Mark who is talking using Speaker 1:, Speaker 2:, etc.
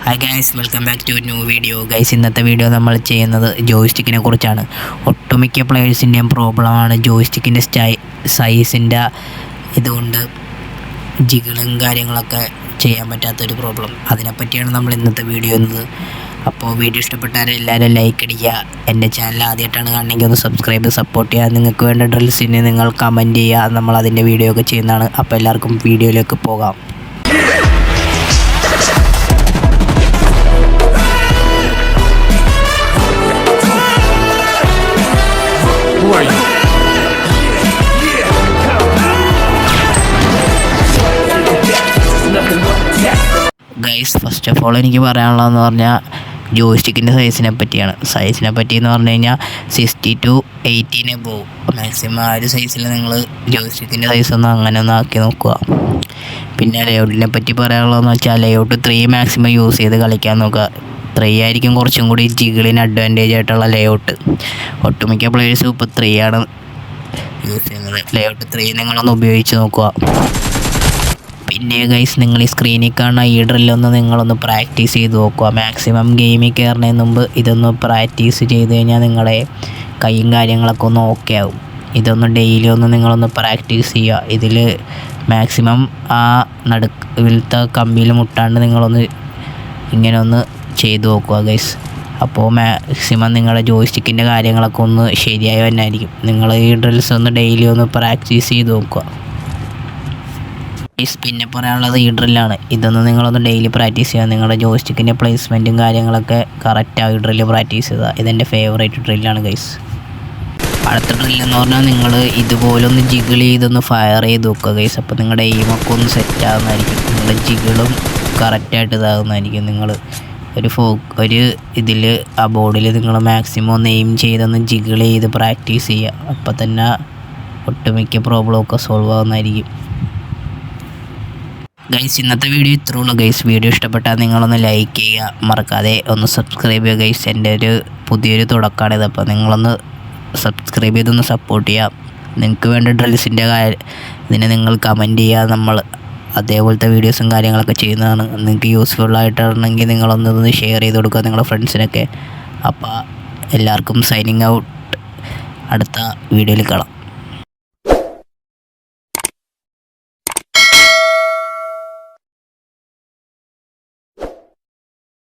Speaker 1: Hi guys, welcome back to new video. Guys, ഇന്നത്തെ video നമ്മൾ ചെയ്യുന്നത് ജോയ്സ്റ്റിക്കിനെ കുറിച്ചാണ്. ഒട്ടുമിക്ക പ്ലേയേഴ്സിൻ്റെയും പ്രോബ്ലമാണ് ജോയ്സ്റ്റിക്കിൻ്റെ സൈസിൻ്റെ ഇതുകൊണ്ട് ജിഗിളും കാര്യങ്ങളൊക്കെ ചെയ്യാൻ പറ്റാത്തൊരു പ്രോബ്ലം. അതിനെപ്പറ്റിയാണ് നമ്മൾ ഇന്നത്തെ വീഡിയോ എന്നത്. അപ്പോൾ വീഡിയോ ഇഷ്ടപ്പെട്ടാൽ എല്ലാവരും ലൈക്ക് അടിക്കുക. എൻ്റെ ചാനൽ ആദ്യമായിട്ടാണ് കാണണമെങ്കിൽ ഒന്ന് സബ്സ്ക്രൈബ് സപ്പോർട്ട് ചെയ്യുക. നിങ്ങൾക്ക് വേണ്ട ഡ്രിൽസിന് നിങ്ങൾ കമൻറ്റ് ചെയ്യുക. നമ്മൾ അതിൻ്റെ വീഡിയോ ഒക്കെ ചെയ്യുന്നതാണ്. അപ്പോൾ എല്ലാവർക്കും വീഡിയോയിലേക്ക് പോകാം. ഗൈസ്, ഫസ്റ്റ് ഓഫ് ഓൾ എനിക്ക് പറയാനുള്ളതെന്ന് പറഞ്ഞാൽ ജോയ്സ്റ്റിക്കിൻ്റെ സൈസിനെ പറ്റി എന്ന് പറഞ്ഞു കഴിഞ്ഞാൽ 60 to 80 പോകും മാക്സിമം. ആ ഒരു സൈസിൽ നിങ്ങൾ ജോയ്സ്റ്റിക്കിൻ്റെ സൈസൊന്ന് അങ്ങനെ ഒന്ന് ആക്കി നോക്കുക. പിന്നെ ലേഔട്ടിനെ പറ്റി പറയാനുള്ളതെന്ന് വെച്ചാൽ ലേഔട്ട് 3 മാക്സിമം യൂസ് ചെയ്ത് കളിക്കാൻ നോക്കുക. 3 ആയിരിക്കും കുറച്ചും കൂടി ജിഗിളിന് അഡ്വാൻറ്റേജ് ആയിട്ടുള്ള ലേഔട്ട്. ഒട്ടുമിക്ക പ്ലേയേഴ്സും ഇപ്പോൾ 3 ആണ് യൂസ് ചെയ്യുന്നത്. ലേഔട്ട് 3 നിങ്ങളൊന്ന് ഉപയോഗിച്ച് നോക്കുക. പിന്നെ ഗൈസ്, നിങ്ങൾ ഈ സ്ക്രീനിൽ കാണുന്ന ഈ ഡ്രില്ലൊന്ന് നിങ്ങളൊന്ന് പ്രാക്ടീസ് ചെയ്ത് നോക്കുക. മാക്സിമം ഗെയിമിൽ കയറുന്നതിന് മുമ്പ് ഇതൊന്ന് പ്രാക്ടീസ് ചെയ്ത് കഴിഞ്ഞാൽ നിങ്ങളുടെ കൈയും കാര്യങ്ങളൊക്കെ ഒന്ന് ഓക്കെ ആവും. ഇതൊന്ന് ഡെയിലി ഒന്ന് നിങ്ങളൊന്ന് പ്രാക്ടീസ് ചെയ്യുക. ഇതിൽ മാക്സിമം ആ നടുവിലത്തെ കമ്പിയിൽ മുട്ടാണ്ട് നിങ്ങളൊന്ന് ഇങ്ങനെ ഒന്ന് ചെയ്ത് നോക്കുക ഗൈസ്. അപ്പോൾ മാക്സിമം നിങ്ങളുടെ ജോയ്സ്റ്റിക്കിൻ്റെ കാര്യങ്ങളൊക്കെ ഒന്ന് ശരിയായി വന്നായിരിക്കും. നിങ്ങൾ ഈ ഡ്രിൽസ് ഒന്ന് ഡെയിലി ഒന്ന് പ്രാക്ടീസ് ചെയ്ത് നോക്കുക. പിന്നെ പറയാനുള്ളത് ഈ ഡ്രില്ലാണ്. ഇതൊന്ന് നിങ്ങളൊന്ന് ഡെയിലി പ്രാക്ടീസ് ചെയ്യുക. നിങ്ങളുടെ ജോയ്സ്റ്റിക്കിൻ്റെ പ്ലേസ്മെൻറ്റും കാര്യങ്ങളൊക്കെ കറക്റ്റായി ഡ്രില്ല് പ്രാക്ടീസ് ചെയ്യുക. ഇതെൻ്റെ ഫേവറേറ്റ് ഡ്രില്ലാണ് ഗൈസ്. അടുത്ത ഡ്രില്ലെന്ന് പറഞ്ഞാൽ നിങ്ങൾ ഇതുപോലൊന്ന് ജിഗിൾ ചെയ്തൊന്ന് ഫയർ ചെയ്ത് നോക്കുക ഗൈസ്. അപ്പോൾ നിങ്ങളുടെ എയിമൊക്കെ ഒന്ന് സെറ്റ് ആകുന്നതായിരിക്കും. നിങ്ങളുടെ ജിഗിളും കറക്റ്റായിട്ട് ഇതാകുന്നതായിരിക്കും. നിങ്ങൾ ഒരു ഇതിൽ ആ ബോർഡിൽ നിങ്ങൾ മാക്സിമം ഒന്ന് എയിം ചെയ്തൊന്ന് ജിഗിൾ ചെയ്ത് പ്രാക്ടീസ് ചെയ്യുക. അപ്പോൾ തന്നെ ഒട്ടുമിക്ക പ്രോബ്ലമൊക്കെ സോൾവ് ആകുന്നതായിരിക്കും. ഗൈസ്, ഇന്നത്തെ വീഡിയോ ഇത്രേ ഉള്ളൂ ഗൈസ്. വീഡിയോ ഇഷ്ടപ്പെട്ടാൽ നിങ്ങളൊന്ന് ലൈക്ക് ചെയ്യുക, മറക്കാതെ ഒന്ന് സബ്സ്ക്രൈബ് ചെയ്യുക ഗൈസ്. എൻ്റെ ഒരു പുതിയൊരു തുടക്കമാണിത്. അപ്പോൾ നിങ്ങളൊന്ന് സബ്സ്ക്രൈബ് ചെയ്തൊന്ന് സപ്പോർട്ട് ചെയ്യുക. നിങ്ങൾക്ക് വേണ്ട ഡ്രിൽസിൻ്റെ ഇതിനെ നിങ്ങൾ കമൻറ്റ് ചെയ്യുക. നമ്മൾ അതേപോലത്തെ വീഡിയോസും കാര്യങ്ങളൊക്കെ ചെയ്യുന്നതാണ്. നിങ്ങൾക്ക് യൂസ്ഫുൾ ആയിട്ടാണെങ്കിൽ നിങ്ങളൊന്ന് ഷെയർ ചെയ്ത് കൊടുക്കുക നിങ്ങളുടെ ഫ്രണ്ട്സിനൊക്കെ. അപ്പോൾ എല്ലാവർക്കും സൈനിങ് ഔട്ട്. അടുത്ത വീഡിയോയിൽ കാണാം.